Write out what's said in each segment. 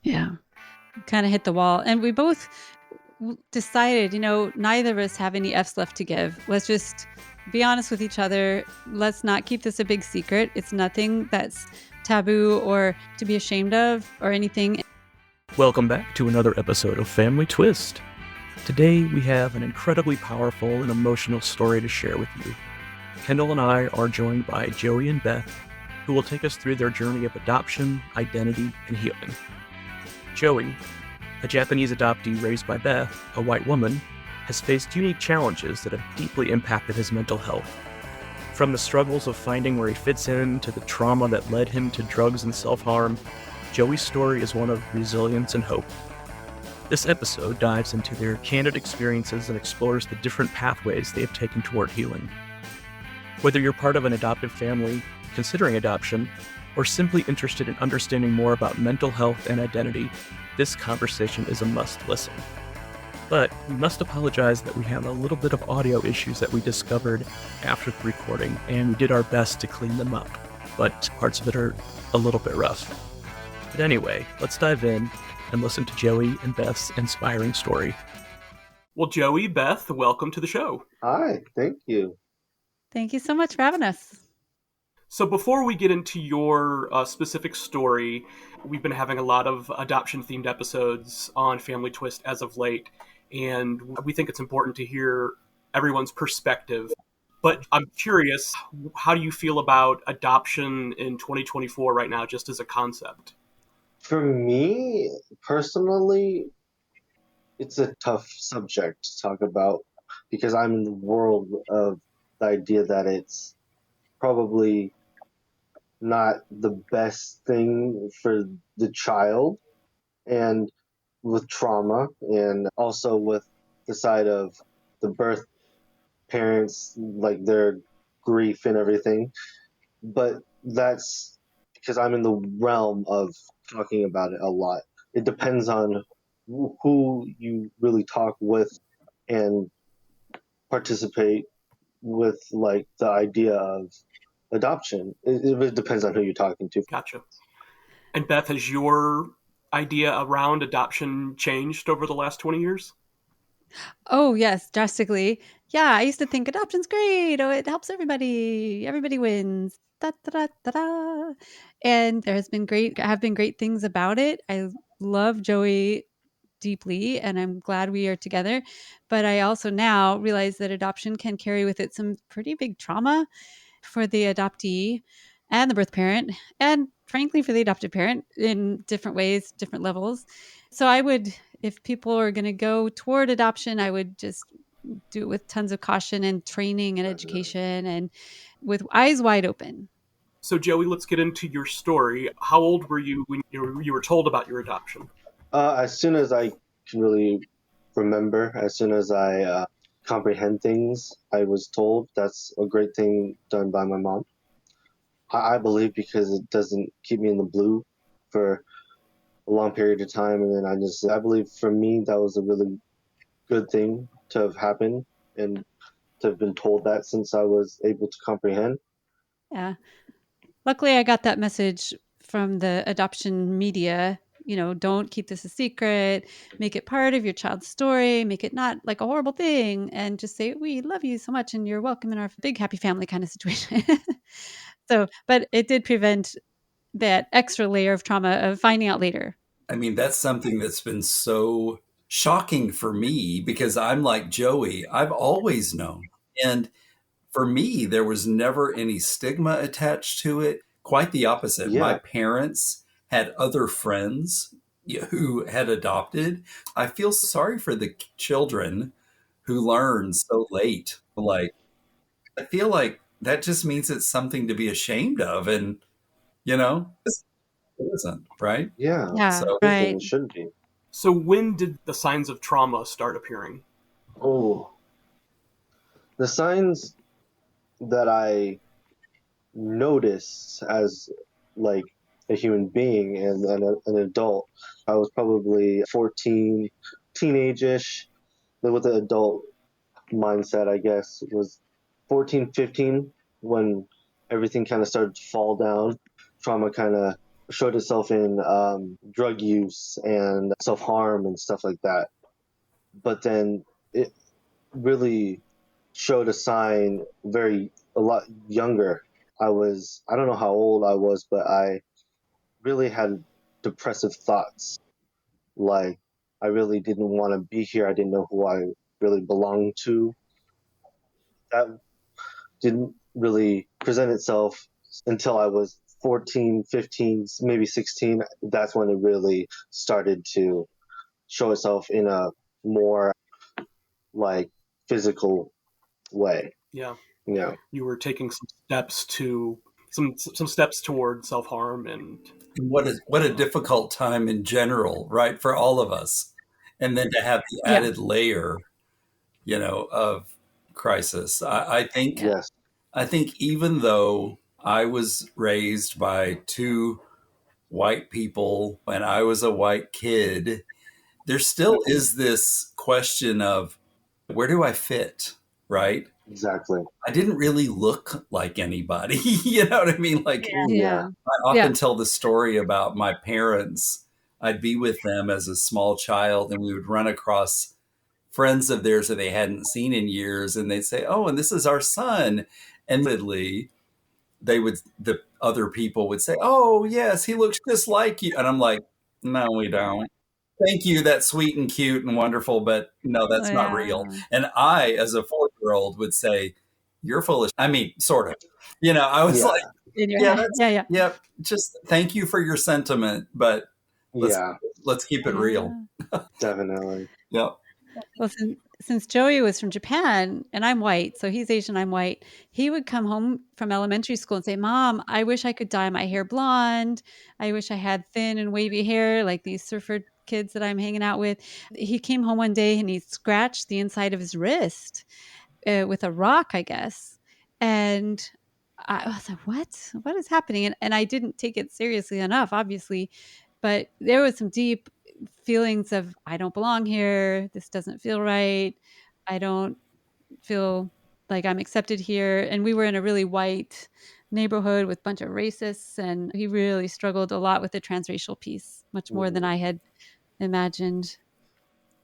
Yeah. Kind of hit the wall. And we both decided, neither of us have any F's left to give. Let's just be honest with each other. Let's not keep this a big secret. It's nothing that's taboo or to be ashamed of or anything. Welcome back to another episode of Family Twist. Today we have an incredibly powerful and emotional story to share with you. Kendall and I are joined by Joey and Beth, who will take us through their journey of adoption, identity, and healing. Joey, a Japanese adoptee raised by Beth, a white woman, has faced unique challenges that have deeply impacted his mental health. From the struggles of finding where he fits in to the trauma that led him to drugs and self-harm, Joey's story is one of resilience and hope. This episode dives into their candid experiences and explores the different pathways they have taken toward healing. Whether you're part of an adoptive family, considering adoption, or simply interested in understanding more about mental health and identity, this conversation is a must listen. But we must apologize that we have a little bit of audio issues that we discovered after the recording, and we did our best to clean them up, but parts of it are a little bit rough. But anyway, let's dive in and listen to Joey and Beth's inspiring story. Well, Joey, Beth, welcome to the show. Hi, thank you. Thank you so much for having us. So before we get into your specific story, we've been having a lot of adoption-themed episodes on Family Twist as of late, and we think it's important to hear everyone's perspective. But I'm curious, how do you feel about adoption in 2024 right now, just as a concept? For me, personally, it's a tough subject to talk about because I'm in the world of the idea that it's probably not the best thing for the child, and with trauma, and also with the side of the birth parents, like their grief and everything. But that's because I'm in the realm of talking about it a lot. It depends on who you really talk with and participate with, like the idea of adoption. It depends on who you're talking to. Gotcha. And Beth, has your idea around adoption changed over the last 20 years? Oh, yes, drastically. Yeah, I used to think adoption's great. Oh, it helps everybody. Everybody wins. Da, da, da, da, da. And there have been great things about it. I love Joey deeply, and I'm glad we are together. But I also now realize that adoption can carry with it some pretty big trauma for the adoptee and the birth parent, and frankly, for the adoptive parent in different ways, different levels. So I would, if people are going to go toward adoption, I would just do it with tons of caution and training and education and with eyes wide open. So, Joey, let's get into your story. How old were you when you were told about your adoption? As soon as I can really remember, as soon as I comprehend things, I was told. That's a great thing done by my mom. I believe because it doesn't keep me in the blue for a long period of time, and then I believe for me that was a really good thing to have happened and to have been told that since I was able to comprehend. Yeah. Luckily, I got that message from the adoption media. Don't keep this a secret, make it part of your child's story, make it not like a horrible thing, and just say, we love you so much and you're welcome in our big happy family kind of situation. But it did prevent that extra layer of trauma of finding out later. I mean, that's something that's been so shocking for me because I'm like Joey. I've always known. And for me, there was never any stigma attached to it. Quite the opposite. My Yeah, parents had other friends who had adopted. I feel sorry for the children who learn so late. Like, I feel like that just means it's something to be ashamed of. And, it isn't, right? yeah, Yeah, So, isn't, right. it shouldn't be. So, when did the signs of trauma start appearing? Oh, the signs that I noticed as like a human being and an adult. I was probably 14, teenage-ish, with an adult mindset, I guess. It was 14, 15 when everything kind of started to fall down. Trauma kind of showed itself in drug use and self-harm and stuff like that. But then it really showed a sign a lot younger. I don't know how old I was, but I really had depressive thoughts. Like, I really didn't want to be here. I didn't know who I really belonged to. That didn't really present itself until I was 14, 15, maybe 16. That's when it really started to show itself in a more like physical way. Yeah. Yeah. You were taking some steps toward self-harm. And What a difficult time in general, right, for all of us. And then to have the Yeah. added layer, of crisis. Yeah. Yes. I think even though I was raised by two white people when I was a white kid, there still is this question of where do I fit, right? Exactly. I didn't really look like anybody. You know what I mean? Like, Yeah. Yeah. I Yeah. often tell the story about my parents. I'd be with them as a small child, and we would run across friends of theirs that they hadn't seen in years, and they'd say, "Oh, and this is our son." And admittedly, the other people would say, "Oh, yes, he looks just like you." And I'm like, "No, we don't. Thank you. That's sweet and cute and wonderful, but no, that's not real." Yeah. And I, as a 4-year-old, would say, "You're foolish." I mean, sort of. I was Yeah. like, In your "Yeah, head. that's Yeah. Yeah. yeah. Just thank you for your sentiment, but let's Yeah. let's keep it real." Yeah. Definitely. Yep. Well, since Joey was from Japan and I'm white, so he's Asian, I'm white, he would come home from elementary school and say, "Mom, I wish I could dye my hair blonde. I wish I had thin and wavy hair like these surfer kids that I'm hanging out with." He came home one day and he scratched the inside of his wrist with a rock, I guess. And I was like, "What? What is happening?" And I didn't take it seriously enough, obviously, but there was some deep feelings of I don't belong here. This doesn't feel right. I don't feel like I'm accepted here. And we were in a really white neighborhood with a bunch of racists, and he really struggled a lot with the transracial piece, much more than Mhm. I had imagined.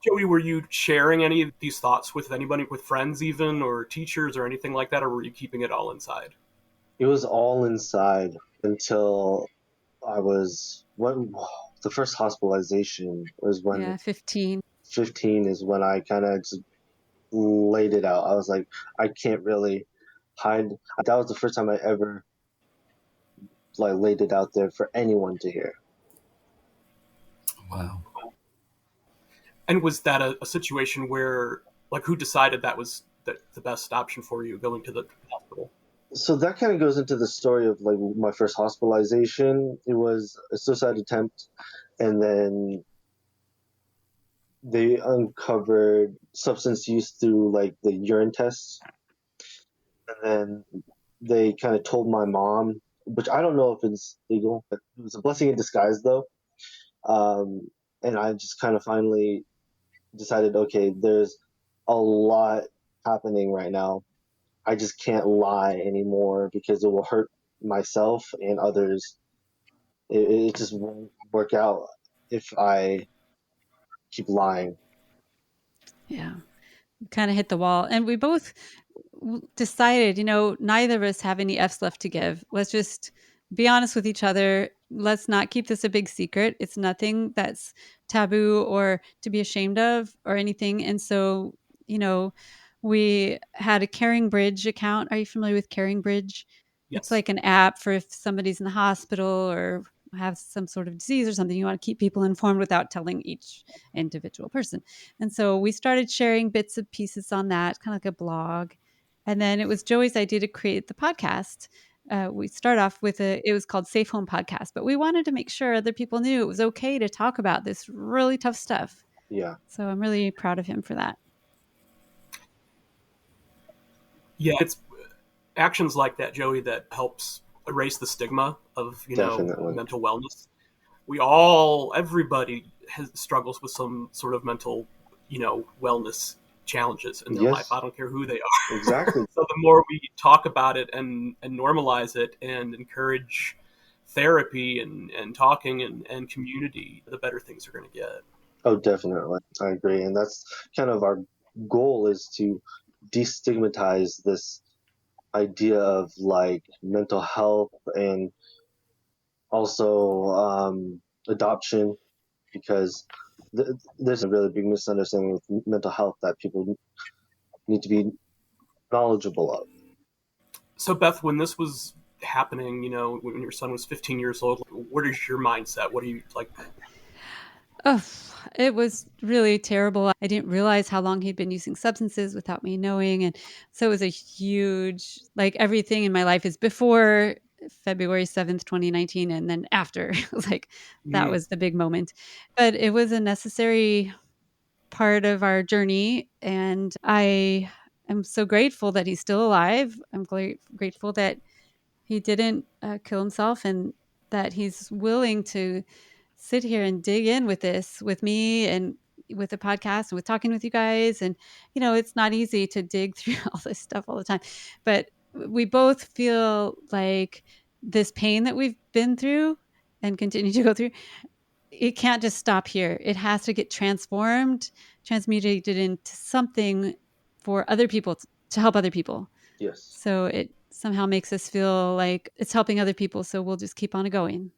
Joey, were you sharing any of these thoughts with anybody, with friends even, or teachers, or anything like that, or were you keeping it all inside? It was all inside until I was when the first hospitalization was when Yeah, 15. 15 is when I kind of just laid it out. I was like, I can't really hide. That was the first time I ever like laid it out there for anyone to hear. Wow. And was that a situation where, like, who decided that was the best option for you, going to the hospital? So that kind of goes into the story of like my first hospitalization. It was a suicide attempt, and then they uncovered substance use through like the urine tests, and then they kind of told my mom, which I don't know if it's legal, but it was a blessing in disguise though. Um, and I just kind of finally decided, okay, there's a lot happening right now. I just can't lie anymore because it will hurt myself and others. It just won't work out if I keep lying. Yeah. Kind of hit the wall. And we both decided, neither of us have any F's left to give. Let's just be honest with each other. Let's not keep this a big secret. It's nothing that's taboo or to be ashamed of or anything. And so, you know, we had a Caring Bridge account. Are you familiar with Caring Bridge? It's Yes. like an app for if somebody's in the hospital or have some sort of disease or something. You want to keep people informed without telling each individual person. And so we started sharing bits and pieces on that, kind of like a blog. And then it was Joey's idea to create the podcast. We start off with it was called Safe Home Podcast, but we wanted to make sure other people knew it was okay to talk about this really tough stuff. Yeah, So I'm really proud of him for that. Yeah, it's actions like that, Joey, that helps erase the stigma of, definitely. mental wellness. Everybody struggles with some sort of mental, wellness challenges in their life. Yes, I don't care who they are. exactly. So the more we talk about it and normalize it and encourage therapy and talking and community, the better things are going to get. Oh, definitely. I agree. And that's kind of our goal, is to destigmatize this idea of like mental health, and also adoption, because there's a really big misunderstanding with mental health that people need to be knowledgeable of. So, Beth, when this was happening, when your son was 15 years old, what is your mindset? What do you like? Oh, it was really terrible. I didn't realize how long he'd been using substances without me knowing. And so it was a huge, like everything in my life is before February 7th, 2019, and then after. Like that Mm. was the big moment. But it was a necessary part of our journey. And I am so grateful that he's still alive. I'm grateful that he didn't kill himself, and that he's willing to sit here and dig in with this with me, and with the podcast, and with talking with you guys. And it's not easy to dig through all this stuff all the time, but we both feel like this pain that we've been through and continue to go through, it can't just stop here. It has to get transformed, transmuted into something for other people, to help other people. Yes. So it somehow makes us feel like it's helping other people. So we'll just keep on going.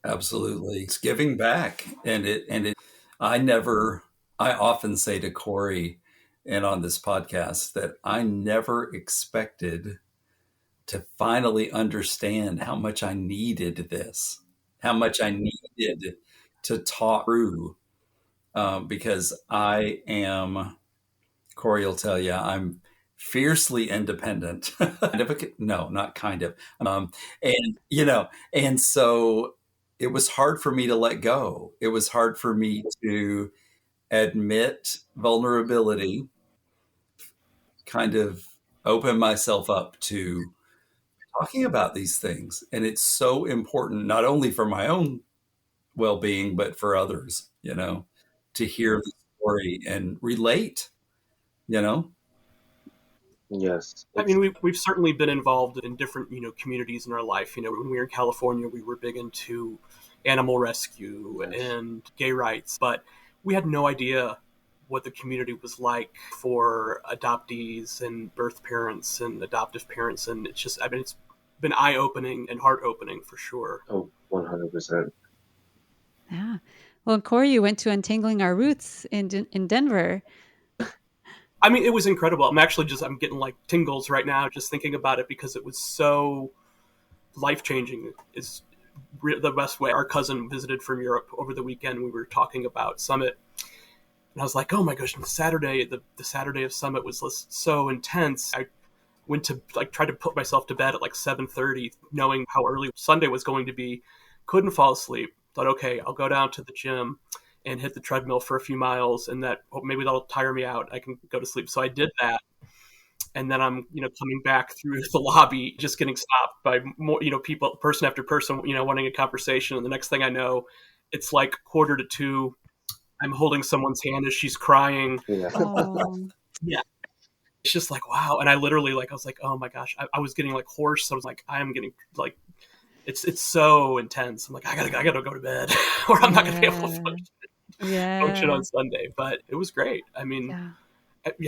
Absolutely. It's giving back. I often say to Corey and on this podcast that I never expected to finally understand how much I needed this, how much I needed to talk through, because I am, Corey will tell you, I'm fiercely independent. No, not kind of. And so it was hard for me to let go. It was hard for me to admit vulnerability, kind of open myself up to talking about these things. And it's so important, not only for my own well being, but for others, to hear the story and relate, you know? Yes. I mean, we've certainly been involved in different, communities in our life. When we were in California, we were big into animal rescue Yes. and gay rights, but we had no idea what the community was like for adoptees and birth parents and adoptive parents. And it's just, I mean, it's been eye-opening and heart-opening for sure. Oh, 100%. Yeah. Well, Corey, you went to Untangling Our Roots in Denver. I mean, it was incredible. I'm getting like tingles right now just thinking about it, because it was so life-changing is the best way. Our cousin visited from Europe over the weekend. We were talking about Summit, and I was like, oh my gosh, the Saturday of Summit was so intense. I went to try to put myself to bed at like 7:30, knowing how early Sunday was going to be. Couldn't fall asleep. Thought, okay, I'll go down to the gym and hit the treadmill for a few miles, and maybe that'll tire me out. I can go to sleep. So I did that, and then I'm coming back through the lobby, just getting stopped by more people, person after person, wanting a conversation. And the next thing I know, it's like 1:45. I'm holding someone's hand as she's crying. Yeah. Oh, Yeah, it's just like, wow. And I literally, I was like, oh my gosh, I was getting like hoarse. I was like, I am getting like, it's so intense. I'm like, I gotta go to bed, or I'm not gonna be able to function yeah. on Sunday. But it was great. I mean, Yeah.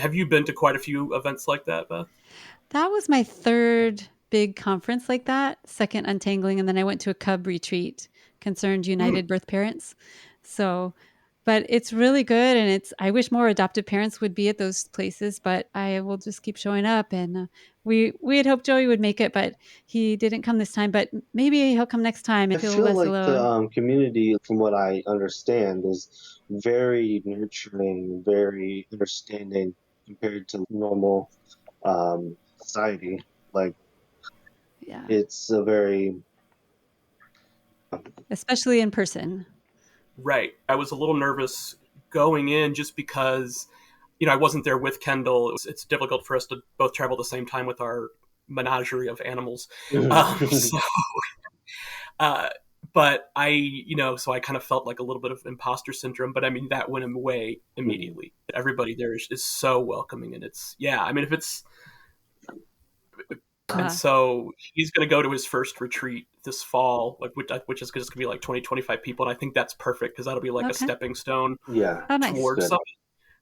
have you been to quite a few events like that, Beth? That was my third big conference like that, second Untangling, and then I went to a Cub retreat, Concerned Mm. United Birth Parents. So, but it's really good, and I wish more adoptive parents would be at those places, but I will just keep showing up. And we had hoped Joey would make it, but he didn't come this time. But maybe he'll come next time I and feel feel less like the alone. community, from what I understand, is very nurturing, very understanding compared to normal society. Like, Yeah, it's a very especially in person. Right. I was a little nervous going in just because, I wasn't there with Kendall. It's difficult for us to both travel at the same time with our menagerie of animals. So, uh, but so I kind of felt like a little bit of imposter syndrome. But I mean, that went away immediately. Everybody there is so welcoming, and it's, yeah. I mean, if it's And so he's going to go to his first retreat this fall, which is just going to be like 20, 25 people. And I think that's perfect because that'll be like a stepping stone Yeah. Oh, nice. towards Good. something.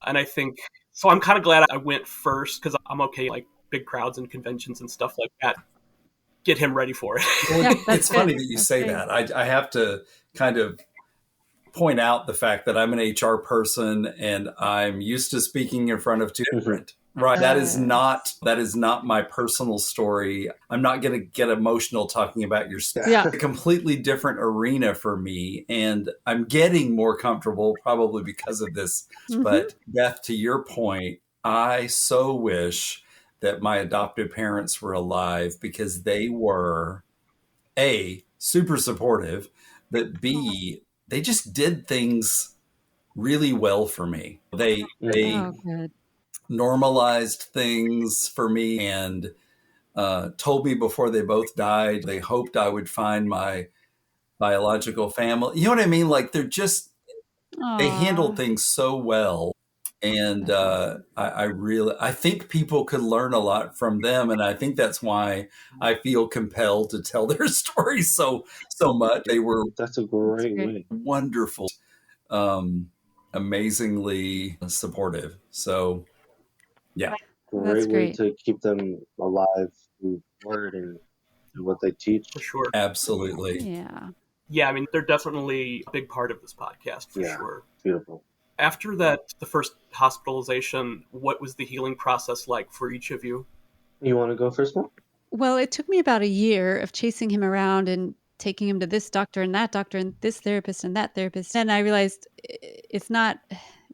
And I think, so I'm kind of glad I went first because I'm okay, like big crowds and conventions and stuff like that. Get him ready for it. Yeah, that's It's good. funny that you That's say great. that. I have to kind of point out the fact that I'm an HR person and I'm used to speaking in front of two different. Right. That is not my personal story. I'm not going to get emotional talking about your story. Yeah. It's a completely different arena for me. And I'm getting more comfortable probably because of this. Mhm. But Beth, to your point, I so wish that my adoptive parents were alive because they were A, super supportive, but B, they just did things really well for me. They Oh, good. normalized things for me and told me before they both died they hoped I would find my biological family. You know what I mean? Like they handled Aw, things so well. And that's awesome. I think people could learn a lot from them, and I think that's why I feel compelled to tell their stories so much. They were That's a That's great great. way. wonderful, um, amazingly supportive. So yeah, That's Great way great. to keep them alive through word and through what they teach. For sure. absolutely. Yeah. Yeah, I mean, they're definitely a big part of this podcast for Yeah. sure. Beautiful. After that, the first hospitalization, what was the healing process like for each of you? You want to go first, Mom? Well, it took me about a year of chasing him around and taking him to this doctor and this therapist and that therapist. And I realized it's not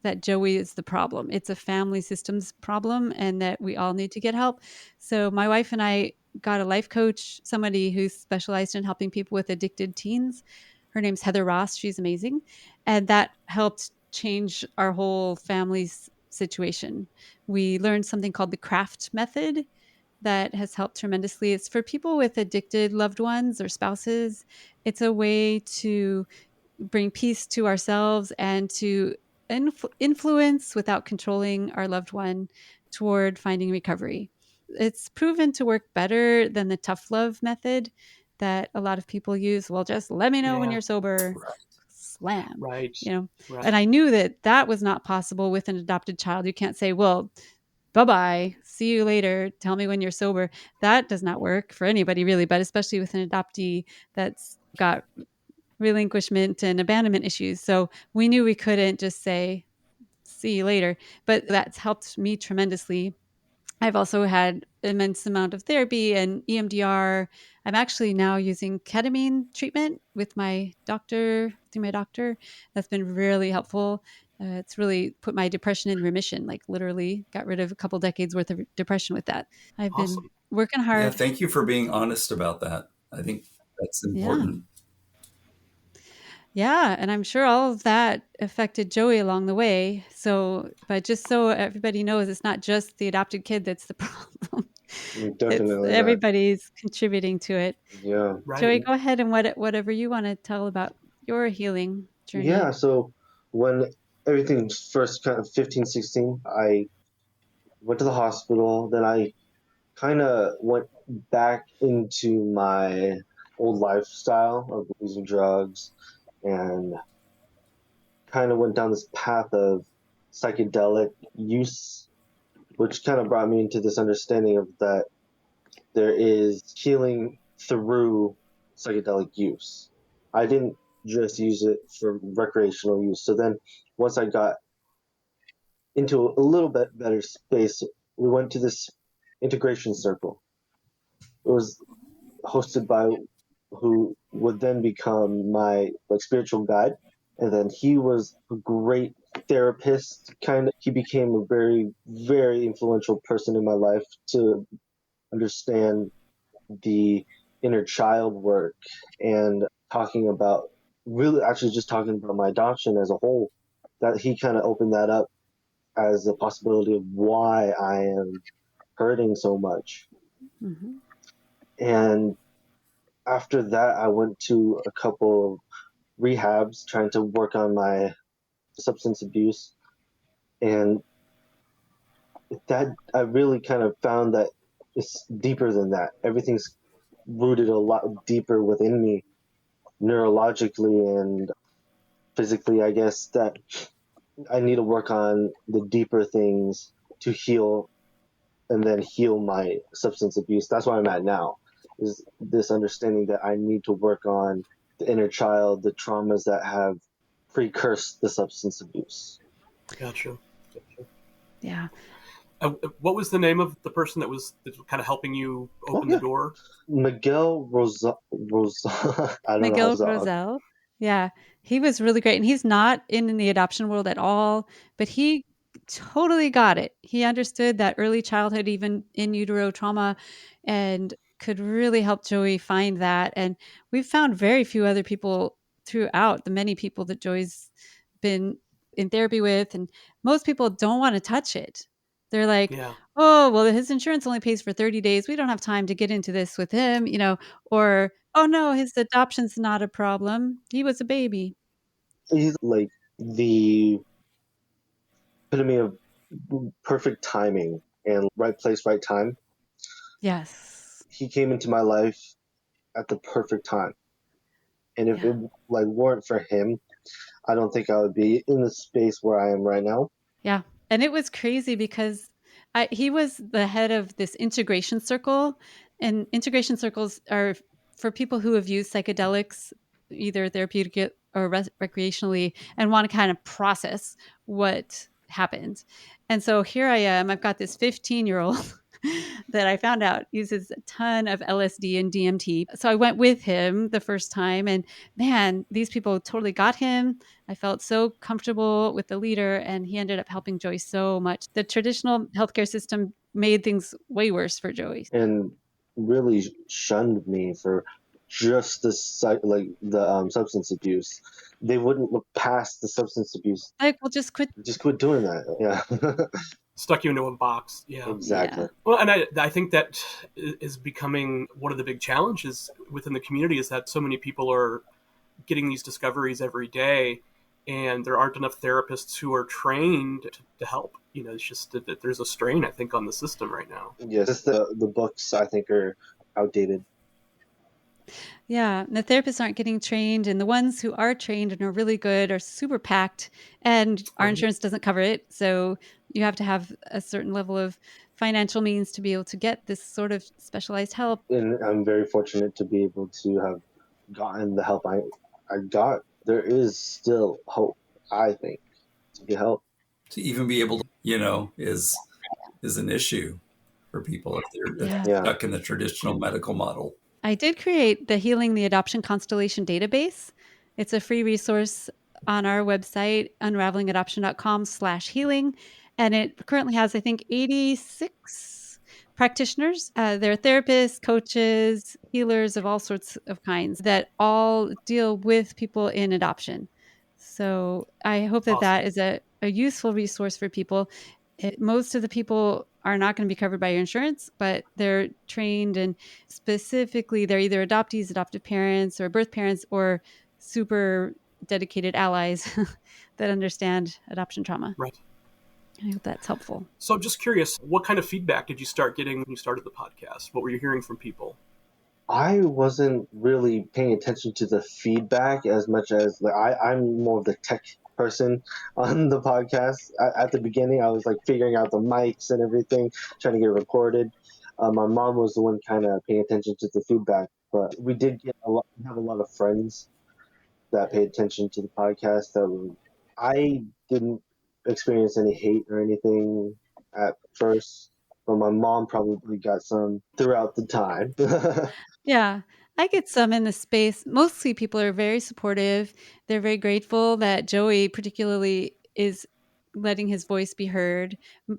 that Joey is the problem. It's a family systems problem and that we all need to get help. So my wife and I got a life coach, somebody who's specialized in helping people with addicted teens. Her name's Heather Ross. She's amazing. And that helped change our whole family's situation. We learned something called the craft method that has helped tremendously. It's for people with addicted loved ones or spouses. It's a way to bring peace to ourselves and to influence without controlling our loved one toward finding recovery. It's proven to work better than the tough love method that a lot of people use. Well, just let me know when Yeah. you're sober. Right. Slam. Right. You know, Right. and I knew that that was not possible with an adopted child. You can't say, well, bye-bye, see you later, tell me when you're sober. That does not work for anybody really, but especially with an adoptee that's got relinquishment and abandonment issues. So we knew we couldn't just say, see you later, but that's helped me tremendously. I've also had immense amount of therapy and EMDR. I'm actually now using ketamine treatment with my doctor, through my doctor. That's been really helpful. It's really put my depression in remission, like literally got rid of a couple decades worth of depression with that. I've been Awesome. working Yeah, hard. thank you for being honest about that. I think that's Yeah. important. Yeah. And I'm sure all of that affected Joey along the way. So, but just so everybody knows, it's not just the adopted kid that's the problem. It's Definitely not. everybody's contributing to it. Yeah. Right. Joey, go ahead and whatever you want to tell about your healing Yeah. journey. So when everything first kind of 15, 16, I went to the hospital. Then I kind of went back into my old lifestyle of using drugs and kind of went down this path of psychedelic use, which kind of brought me into this understanding of that there is healing through psychedelic use. I didn't just use it for recreational use. So then once I got into a little bit better space, we went to this integration circle. It was hosted by who would then become my spiritual guide, and then he was a great therapist. Kind of, he became a very very influential person in my life to understand the inner child work and talking about really actually just talking about my adoption as a whole. That he kind of opened that up as a possibility of why I am hurting so much. Hmm. And after that, I went to a couple of rehabs trying to work on my substance abuse. And that I really kind of found that, it's deeper than that. Everything's rooted a lot deeper within me, neurologically and physically. I guess that I need to work on the deeper things to heal and then heal my substance abuse. That's where I'm at now. Is this understanding that I need to work on the inner child, the traumas that have precursed the substance abuse. Gotcha. Yeah. What was the name of the person that was kind of helping you Oh open the yeah, door? Miguel Rosa. I don't know how to Miguel say. Rosell. Yeah, he was really great, and he's not in the adoption world at all, but he totally got it. He understood that early childhood, even in utero trauma, and could really help Joey find that. And we've found very few other people throughout the many people that Joey's been in therapy with, and most people don't want to touch it. They're like, Yeah. "Oh, well, his insurance only pays for 30 days. We don't have time to get into this with him," or "Oh, no, his adoption's not a problem. He was a baby." He's like the epitome of perfect timing and right place, right time. Yes. He came into my life at the perfect time, and if Yeah. it like weren't for him, I don't think I would be in the space where I am right now. Yeah, and it was crazy because he was the head of this integration circle, and integration circles are for people who have used psychedelics, either therapeutic or recreationally, and want to kind of process what happened. And so here I am. I've got this 15-year-old that I found out uses a ton of LSD and DMT. So I went with him the first time, and man, these people totally got him. I felt so comfortable with the leader, and he ended up helping Joey so much. The traditional healthcare system made things way worse for Joey. And really shunned me for just like the substance abuse. They wouldn't look past the substance abuse. Like, well, just quit. Just quit doing that. Yeah. Stuck you into a box. Yeah. Exactly. Yeah. Well, and I think that is becoming one of the big challenges within the community is that so many people are getting these discoveries every day, and there aren't enough therapists who are trained to help. It's just that there's a strain, I think, on the system right now. Yes, just the books I think are outdated. Yeah, and the therapists aren't getting trained, and the ones who are trained and are really good are super packed, and our Right. insurance doesn't cover it. So you have to have a certain level of financial means to be able to get this sort of specialized help. And I'm very fortunate to be able to have gotten the help I got. There is still hope, I think, to get help. To even be able to, is an issue for people if Yeah. they're Yeah. stuck in the traditional medical model. I did create the Healing the Adoption Constellation database. It's a free resource on our website, unravelingadoption.com/healing. And it currently has, I think, 86 practitioners. They're therapists, coaches, healers of all sorts of kinds that all deal with people in adoption. So I hope that Awesome. that is a useful resource for people. Most of the people are not going to be covered by your insurance, but they're trained, and specifically they're either adoptees, adoptive parents, or birth parents, or super dedicated allies that understand adoption trauma. Right. I hope that's helpful. So I'm just curious, what kind of feedback did you start getting when you started the podcast? What were you hearing from people? I wasn't really paying attention to the feedback as much as I'm more of the tech person on the podcast. At the beginning, I was like figuring out the mics and everything, trying to get it recorded. My mom was the one kind of paying attention to the feedback, but we did get a lot. We have a lot of friends that paid attention to the podcast. I didn't experience any hate or anything at first, but my mom probably got some throughout the time. Yeah, I get some in the space. Mostly people are very supportive. They're very grateful that Joey, particularly, is letting his voice be heard.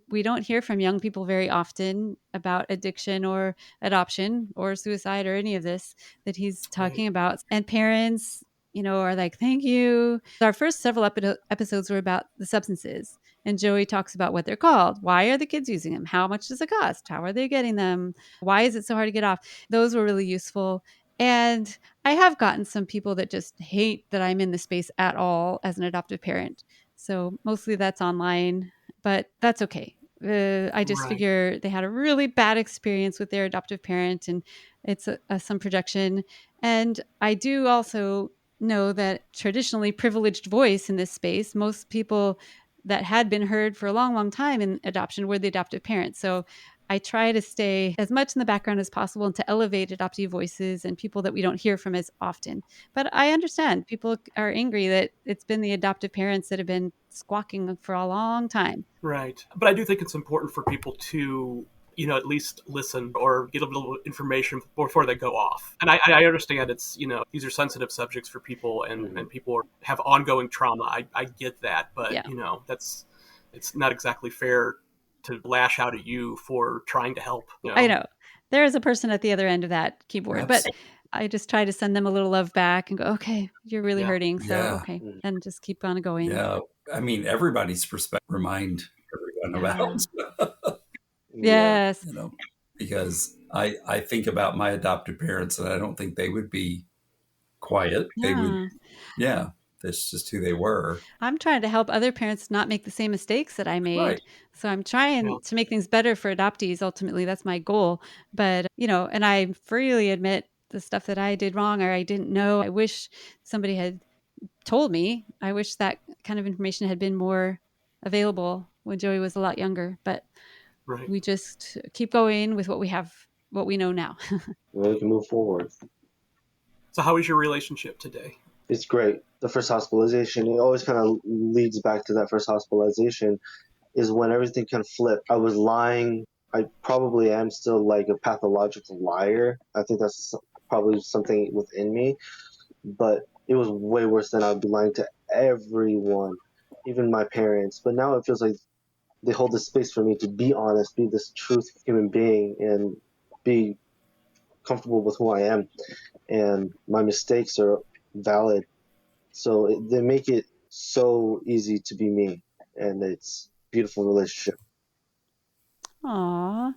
We don't hear from young people very often about addiction or adoption or suicide or any of this that he's Right. talking about. And parents, are like, thank you. Our first several episodes were about the substances. And Joey talks about what they're called. Why are the kids using them? How much does it cost? How are they getting them? Why is it so hard to get off? Those were really useful. And I have gotten some people that just hate that I'm in the space at all as an adoptive parent. So mostly that's online, but that's okay. I just Right. figure they had a really bad experience with their adoptive parent, and it's some projection. And I do also know that traditionally privileged voice in this space, most people that had been heard for a long, long time in adoption were the adoptive parents. So I try to stay as much in the background as possible and to elevate adoptee voices and people that we don't hear from as often. But I understand people are angry that it's been the adoptive parents that have been squawking for a long time. Right. But I do think it's important for people to, at least listen or get a little information before they go off. And I understand it's, these are sensitive subjects for people, and people have ongoing trauma. I get that. But, Yeah. it's not exactly fair to lash out at you for trying to help. I know. There is a person at the other end of that keyboard, but I just try to send them a little love back and go, okay, you're really Yeah. hurting. So, Yeah. okay. And just keep on going. Yeah. I mean, everybody's perspective remind everyone about, Yes. because I think about my adopted parents, and I don't think they would be quiet. They would, that's just who they were. I'm trying to help other parents not make the same mistakes that I made. Right. So I'm trying to make things better for adoptees. Ultimately, that's my goal. But, and I freely admit the stuff that I did wrong or I didn't know. I wish somebody had told me. I wish that kind of information had been more available when Joey was a lot younger. But we just keep going with what we have, what we know now. We can move forward. So how is your relationship today? It's great. The first hospitalization, it always kind of leads back to that first hospitalization, is when everything kind of flipped. I was lying. I probably am still like a pathological liar. I think that's probably something within me. But it was way worse than I'd be lying to everyone, even my parents. But now it feels like they hold this space for me to be honest, be this truth human being, and be comfortable with who I am. And my mistakes are valid. So they make it so easy to be me. And it's a beautiful relationship. Aw,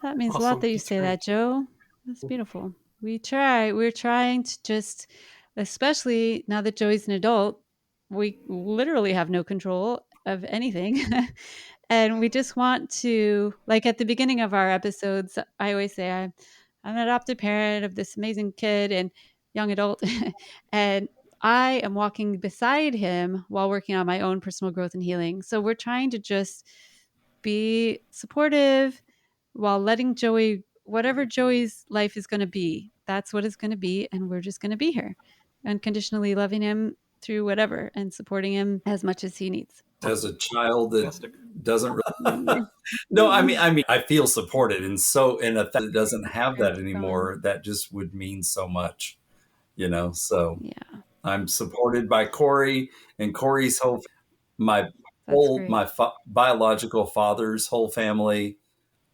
that means a lot that you say that, Joe. That's beautiful. We're trying to just, especially now that Joey's an adult, we literally have no control of anything. And we just want to, like at the beginning of our episodes, I always say I'm an adopted parent of this amazing kid and young adult. And I am walking beside him while working on my own personal growth and healing. So we're trying to just be supportive while letting Joey, whatever Joey's life is going to be, that's what it's going to be. And we're just going to be here, unconditionally loving him through whatever and supporting him as much as he needs. As a child that doesn't really no, I mean I feel supported, and so in a that doesn't have that anymore, that just would mean so much, so I'm supported by Corey and Corey's whole biological father's whole family,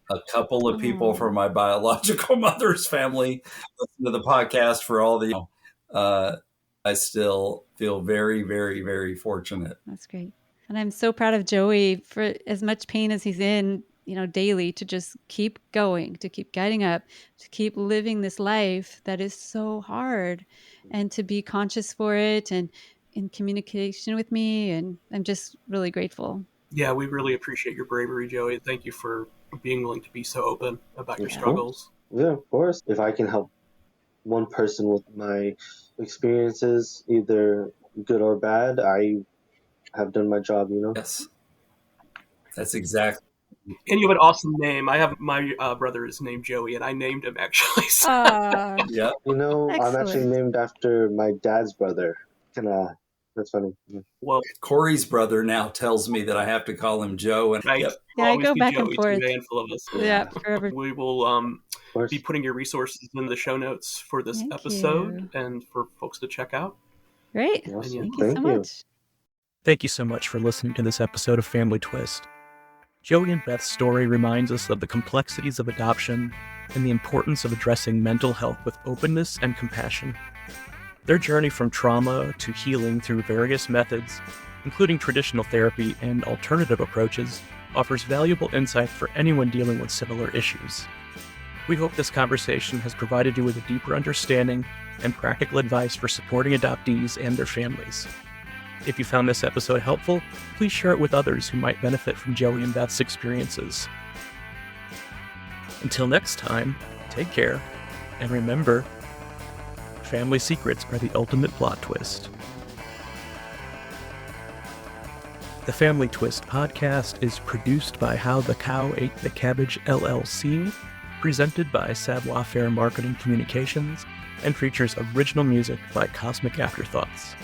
a couple of people from my biological mother's family listen to the podcast for all the I still feel very, very, very fortunate. That's great. And I'm so proud of Joey for as much pain as he's in, daily, to just keep going, to keep getting up, to keep living this life that is so hard, and to be conscious for it and in communication with me. And I'm just really grateful. Yeah, we really appreciate your bravery, Joey. Thank you for being willing to be so open about your struggles. Yeah, of course. If I can help one person with my experiences, either good or bad, I have done my job, Yes, that's exactly. And you have an awesome name. I have my brother is named Joey, and I named him actually. So. Yeah, I'm actually named after my dad's brother. That's funny. Well, Corey's brother now tells me that I have to call him Joe, and right. I go back and forth. A handful of us. Yeah, forever. We will be putting your resources in the show notes for this episode and for folks to check out. Great. Awesome. Thank you so much. Thank you so much for listening to this episode of Family Twist. Joey and Beth's story reminds us of the complexities of adoption and the importance of addressing mental health with openness and compassion. Their journey from trauma to healing through various methods, including traditional therapy and alternative approaches, offers valuable insight for anyone dealing with similar issues. We hope this conversation has provided you with a deeper understanding and practical advice for supporting adoptees and their families. If you found this episode helpful, please share it with others who might benefit from Joey and Beth's experiences. Until next time, take care, and remember, family secrets are the ultimate plot twist. The Family Twist podcast is produced by How the Cow Ate the Cabbage LLC, presented by Savoir Faire Marketing Communications, and features original music by Cosmic Afterthoughts.